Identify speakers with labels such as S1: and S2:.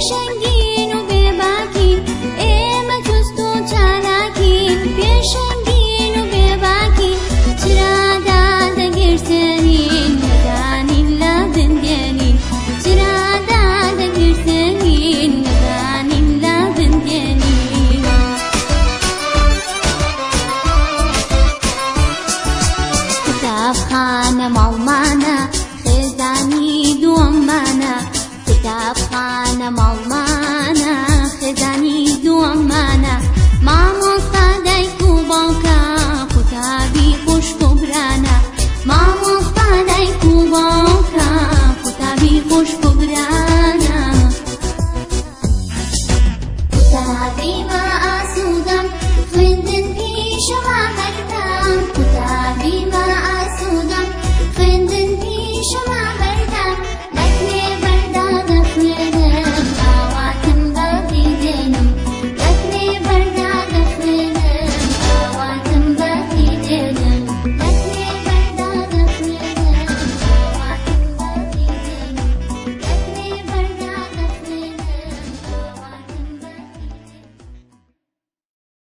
S1: پێشەنگین و بێباکین ئێمە جوست و چالاکین پێشەنگین و بێباکین چرادا دەگرتێنین نەدانین لە بندێنین چرادا دەگرتێنین نەدانین لە بندێنین کتابخانە ماڵمانە خێزانی دووەممانە کتابخانە ماڵمانە خێزانی دووەممانە مامۆستا دایک و باوکە قوتابی خوشک و برانە مامۆستا دایک و باوکە قوتابی خوشک و